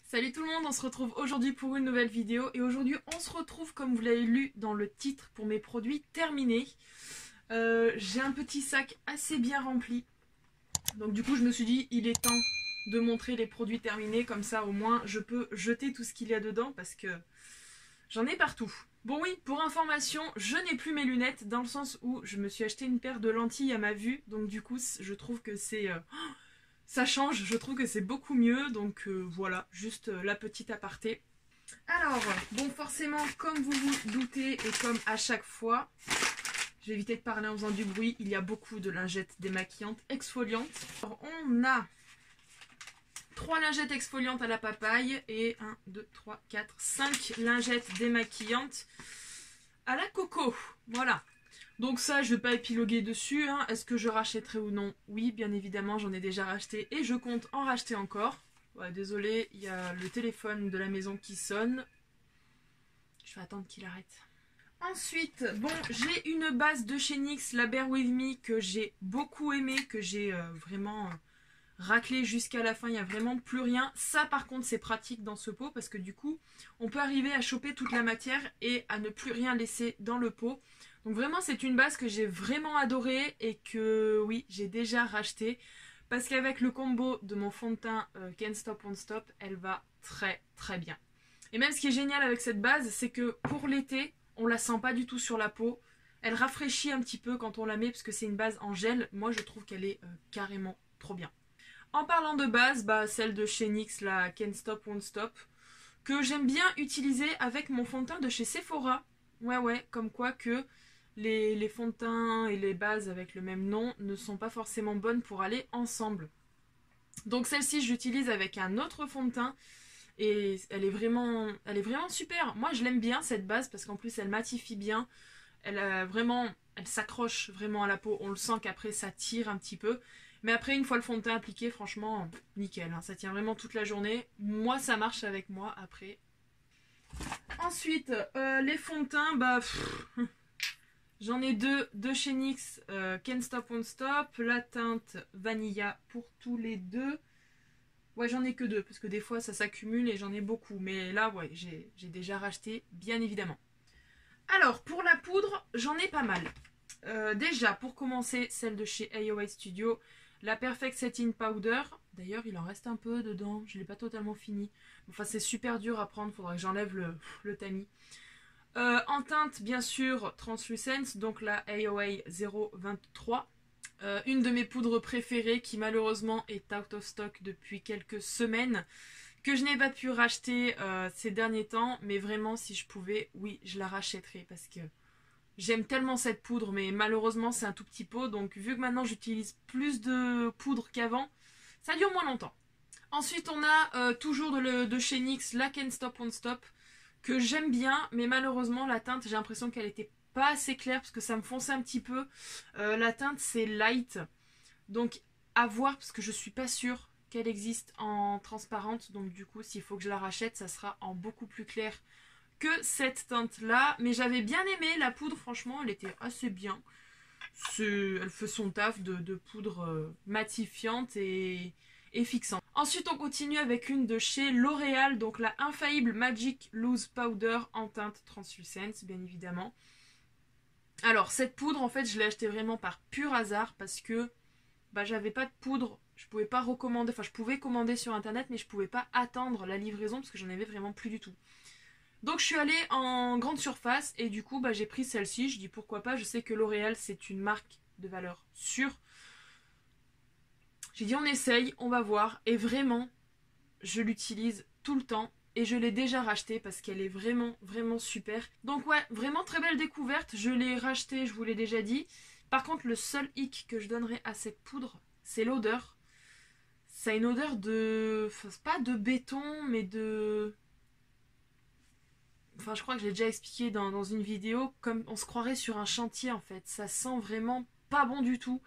Salut tout le monde, on se retrouve aujourd'hui pour une nouvelle vidéo et aujourd'hui on se retrouve comme vous l'avez lu dans le titre pour mes produits terminés. J'ai un petit sac assez bien rempli, donc du coup je me suis dit il est temps de montrer les produits terminés, comme ça au moins je peux jeter tout ce qu'il y a dedans parce que j'en ai partout. Bon oui, pour information, je n'ai plus mes lunettes dans le sens où je me suis acheté une paire de lentilles à ma vue, donc du coup je trouve que c'est... ça change, je trouve que c'est beaucoup mieux, donc voilà, juste la petite aparté. Alors, bon forcément, comme vous vous doutez et comme à chaque fois, je vais éviter de parler en faisant du bruit, il y a beaucoup de lingettes démaquillantes exfoliantes. Alors, on a 3 lingettes exfoliantes à la papaye et 1, 2, 3, 4, 5 lingettes démaquillantes à la coco. Voilà. Donc ça, je ne vais pas épiloguer dessus. Hein. Est-ce que je rachèterai ou non? Oui, bien évidemment, j'en ai déjà racheté et je compte en racheter encore. Ouais, désolé, il y a le téléphone de la maison qui sonne. Je vais attendre qu'il arrête. Ensuite, bon, j'ai une base de chez NYX, la Bear With Me, que j'ai beaucoup aimé, que j'ai vraiment raclé jusqu'à la fin. Il n'y a vraiment plus rien. Ça, par contre, c'est pratique dans ce pot parce que du coup, on peut arriver à choper toute la matière et à ne plus rien laisser dans le pot. Donc vraiment, c'est une base que j'ai vraiment adorée et que, oui, j'ai déjà racheté. Parce qu'avec le combo de mon fond de teint Can't Stop Won't Stop, elle va très très bien. Et même ce qui est génial avec cette base, c'est que pour l'été, on la sent pas du tout sur la peau. Elle rafraîchit un petit peu quand on la met parce que c'est une base en gel. Moi, je trouve qu'elle est carrément trop bien. En parlant de base, bah, celle de chez NYX, la Can't Stop Won't Stop, que j'aime bien utiliser avec mon fond de teint de chez Sephora. Ouais, comme quoi que les fonds de teint et les bases avec le même nom ne sont pas forcément bonnes pour aller ensemble. Donc celle-ci, j'utilise avec un autre fond de teint et elle est vraiment super. Moi, je l'aime bien cette base parce qu'en plus, elle matifie bien. Elle s'accroche vraiment à la peau. On le sent qu'après, ça tire un petit peu. Mais après, une fois le fond de teint appliqué, franchement, nickel. Hein, ça tient vraiment toute la journée. Moi, ça marche avec moi après. Ensuite, les fonds de teint, bah... j'en ai deux de chez NYX, Can't Stop Won't Stop, la teinte Vanilla pour tous les deux. Ouais, j'en ai que 2, parce que des fois ça s'accumule et j'en ai beaucoup. Mais là, ouais, j'ai déjà racheté, bien évidemment. Alors, pour la poudre, j'en ai pas mal. Déjà, pour commencer, celle de chez AOA Studio, la Perfect Setting Powder. D'ailleurs, il en reste un peu dedans, je ne l'ai pas totalement fini. Enfin, c'est super dur à prendre, il faudra que j'enlève le tamis. En teinte, bien sûr, Translucent, donc la AOA 023. Une de mes poudres préférées qui malheureusement est out of stock depuis quelques semaines, que je n'ai pas pu racheter ces derniers temps, mais vraiment si je pouvais, oui, je la rachèterais parce que j'aime tellement cette poudre, mais malheureusement c'est un tout petit pot, donc vu que maintenant j'utilise plus de poudre qu'avant, ça dure moins longtemps. Ensuite on a toujours de chez NYX la Can't Stop Won't Stop, que j'aime bien, mais malheureusement la teinte, j'ai l'impression qu'elle était pas assez claire parce que ça me fonçait un petit peu. La teinte c'est light, donc à voir parce que je suis pas sûre qu'elle existe en transparente, donc du coup s'il faut que je la rachète, ça sera en beaucoup plus clair que cette teinte là. Mais j'avais bien aimé la poudre, franchement elle était assez bien. Elle fait son taf de poudre matifiante et fixante. Ensuite on continue avec une de chez L'Oréal, donc la Infaillible Magic Loose Powder en teinte Translucent, bien évidemment. Alors cette poudre en fait je l'ai achetée vraiment par pur hasard parce que bah, j'avais pas de poudre, je pouvais pas recommander, enfin je pouvais commander sur internet mais je pouvais pas attendre la livraison parce que j'en avais vraiment plus du tout. Donc je suis allée en grande surface et du coup bah, j'ai pris celle-ci, je dis pourquoi pas, je sais que L'Oréal c'est une marque de valeur sûre. J'ai dit on essaye, on va voir et vraiment je l'utilise tout le temps. Et je l'ai déjà rachetée parce qu'elle est vraiment super. Donc ouais, vraiment très belle découverte. Je l'ai rachetée, je vous l'ai déjà dit. Par contre, le seul hic que je donnerais à cette poudre, c'est l'odeur. Ça a une odeur de... Enfin, pas de béton, mais de... Enfin, je crois que je l'ai déjà expliqué dans une vidéo. Comme on se croirait sur un chantier, en fait. Ça sent vraiment pas bon du tout.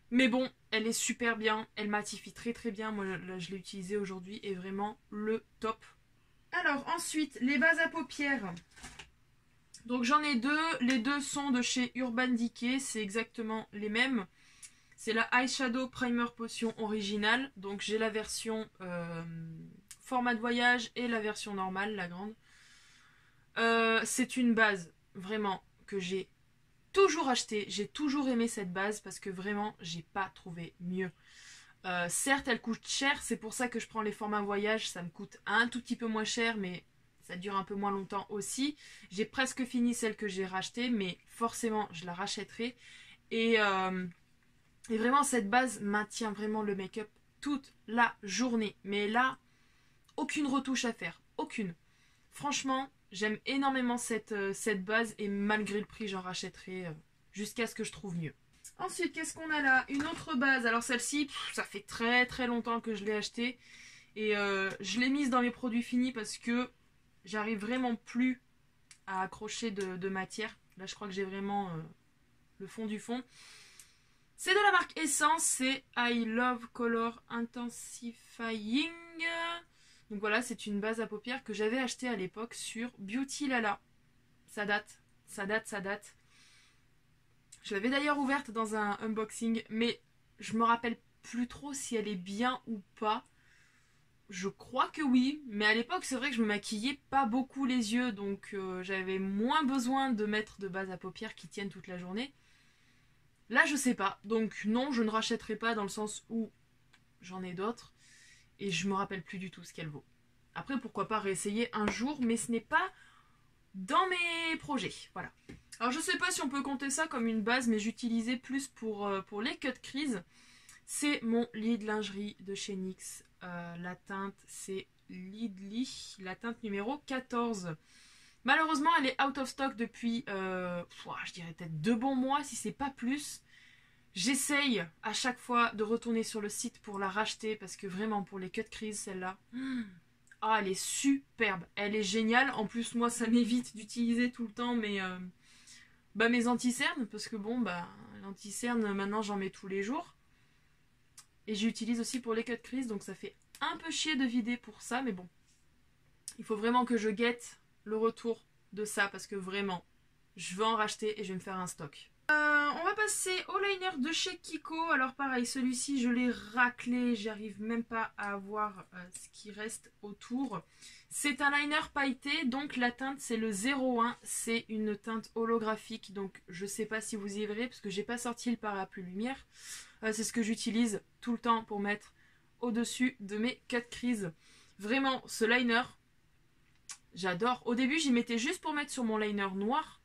Mais bon, elle est super bien. Elle matifie très bien. Moi, je l'ai utilisée aujourd'hui et vraiment le top. Alors ensuite, les bases à paupières. Donc j'en ai deux. Les deux sont de chez Urban Decay. C'est exactement les mêmes. C'est la Eyeshadow Primer Potion originale. Donc j'ai la version format de voyage et la version normale, la grande. C'est une base, vraiment, que j'ai toujours acheté. J'ai toujours aimé cette base parce que vraiment, j'ai pas trouvé mieux. Certes, elle coûte cher, c'est pour ça que je prends les formats voyage. Ça me coûte un tout petit peu moins cher, mais ça dure un peu moins longtemps aussi. J'ai presque fini celle que j'ai rachetée, mais forcément, je la rachèterai. Et vraiment, cette base maintient vraiment le make-up toute la journée. Mais là, aucune retouche à faire. Aucune. Franchement, j'aime énormément cette base et malgré le prix, j'en rachèterai jusqu'à ce que je trouve mieux. Ensuite, qu'est-ce qu'on a là? Une autre base. Alors celle-ci, ça fait très très longtemps que je l'ai achetée. Et je l'ai mise dans mes produits finis parce que j'arrive vraiment plus à accrocher de matière. Là, je crois que j'ai vraiment le fond du fond. C'est de la marque Essence, c'est I Love Color Intensifying. Donc voilà, c'est une base à paupières que j'avais achetée à l'époque sur Beauty Lala. Ça date, ça date, ça date. Je l'avais d'ailleurs ouverte dans un unboxing, mais je me rappelle plus trop si elle est bien ou pas. Je crois que oui, mais à l'époque c'est vrai que je me maquillais pas beaucoup les yeux, donc j'avais moins besoin de mettre de base à paupières qui tiennent toute la journée. Là je sais pas, donc non je ne rachèterai pas dans le sens où j'en ai d'autres et je me rappelle plus du tout ce qu'elle vaut. Après pourquoi pas réessayer un jour, mais ce n'est pas dans mes projets, voilà. Alors je sais pas si on peut compter ça comme une base, mais j'utilisais plus pour les cut crease. C'est mon lit de lingerie de chez NYX. La teinte c'est Lidly, la teinte numéro 14. Malheureusement elle est out of stock depuis, je dirais peut-être 2 bons mois si c'est pas plus. J'essaye à chaque fois de retourner sur le site pour la racheter parce que vraiment pour les cut crease celle-là, elle est superbe, elle est géniale. En plus moi ça m'évite d'utiliser tout le temps mes anti-cernes parce que l'anti-cerne maintenant j'en mets tous les jours. Et j'utilise aussi pour les cut crease, donc ça fait un peu chier de vider pour ça, mais bon. Il faut vraiment que je guette le retour de ça, parce que vraiment, je veux en racheter et je vais me faire un stock. On va passer au liner de chez Kiko. Alors pareil, celui-ci, je l'ai raclé, j'arrive même pas à voir ce qui reste autour. C'est un liner pailleté, donc la teinte c'est le 01, c'est une teinte holographique, donc je sais pas si vous y verrez, parce que j'ai pas sorti le parapluie lumière. C'est ce que j'utilise tout le temps pour mettre au-dessus de mes cut crease. Vraiment, ce liner, j'adore. Au début, j'y mettais juste pour mettre sur mon liner noir.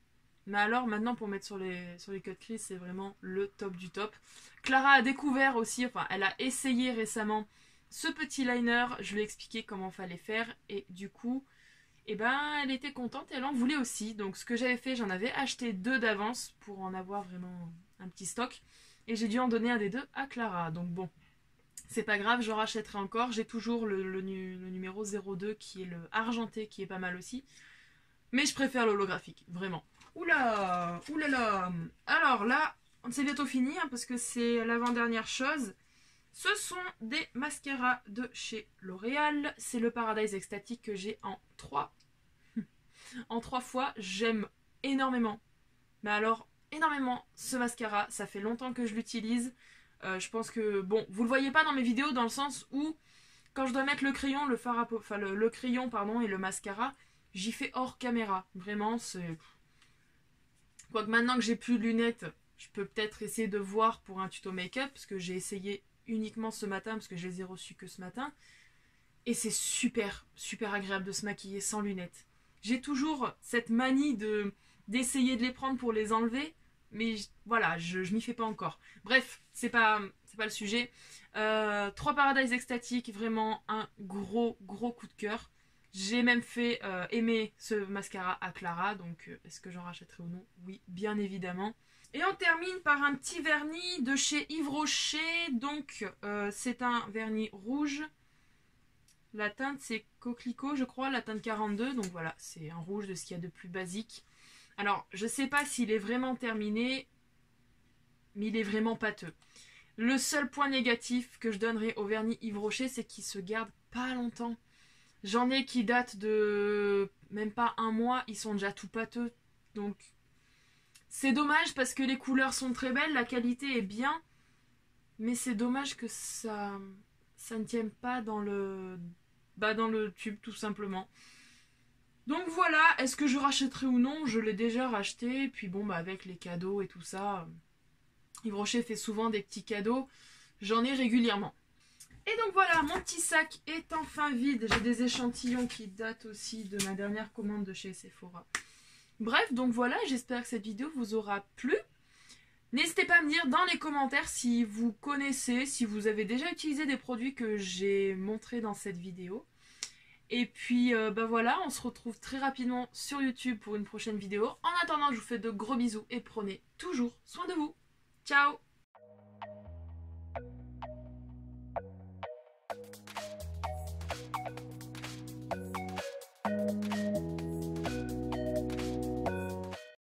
Mais alors, maintenant, pour mettre sur les cut crease, c'est vraiment le top du top. Clara a découvert aussi, elle a essayé récemment ce petit liner. Je lui ai expliqué comment fallait faire. Et du coup, elle était contente. Elle en voulait aussi. Donc, ce que j'avais fait, j'en avais acheté 2 d'avance pour en avoir vraiment un petit stock. Et j'ai dû en donner un des 2 à Clara. Donc bon, c'est pas grave, je rachèterai encore. J'ai toujours le numéro 02 qui est le argenté, qui est pas mal aussi. Mais je préfère l'holographique, vraiment. Oula, oulala. Alors là, c'est bientôt fini, parce que c'est l'avant-dernière chose. Ce sont des mascaras de chez L'Oréal. C'est le Paradise Extatique que j'ai en 3. En 3 fois, j'aime énormément. Mais alors, énormément ce mascara, ça fait longtemps que je l'utilise. Je pense que, bon, vous le voyez pas dans mes vidéos dans le sens où quand je dois mettre le crayon, le crayon pardon, et le mascara, j'y fais hors caméra. Vraiment, c'est... Quoique maintenant que j'ai plus de lunettes, je peux peut-être essayer de voir pour un tuto make-up, parce que j'ai essayé uniquement ce matin, parce que je les ai reçus que ce matin. Et c'est super, super agréable de se maquiller sans lunettes. J'ai toujours cette manie d'essayer de les prendre pour les enlever, mais voilà, je m'y fais pas encore. Bref, c'est pas le sujet. 3 Paradise Extatique, vraiment un gros coup de cœur. J'ai même fait aimer ce mascara à Clara, donc est-ce que j'en rachèterai ou non? Oui, bien évidemment. Et on termine par un petit vernis de chez Yves Rocher, donc c'est un vernis rouge. La teinte c'est coquelicot je crois, la teinte 42, donc voilà, c'est un rouge de ce qu'il y a de plus basique. Alors, je sais pas s'il est vraiment terminé, mais il est vraiment pâteux. Le seul point négatif que je donnerai au vernis Yves Rocher, c'est qu'il se garde pas longtemps. J'en ai qui datent de même pas 1 mois, ils sont déjà tout pâteux. Donc, c'est dommage parce que les couleurs sont très belles, la qualité est bien. Mais c'est dommage que ça ne tienne pas dans le dans le tube tout simplement. Donc voilà, est-ce que je rachèterai ou non? Je l'ai déjà racheté, puis bon avec les cadeaux et tout ça, Yves Rocher fait souvent des petits cadeaux, j'en ai régulièrement. Et donc voilà, mon petit sac est enfin vide, j'ai des échantillons qui datent aussi de ma dernière commande de chez Sephora. Bref, donc voilà, j'espère que cette vidéo vous aura plu. N'hésitez pas à me dire dans les commentaires si vous connaissez, si vous avez déjà utilisé des produits que j'ai montrés dans cette vidéo. Et puis voilà, on se retrouve très rapidement sur YouTube pour une prochaine vidéo. En attendant, je vous fais de gros bisous et prenez toujours soin de vous. Ciao!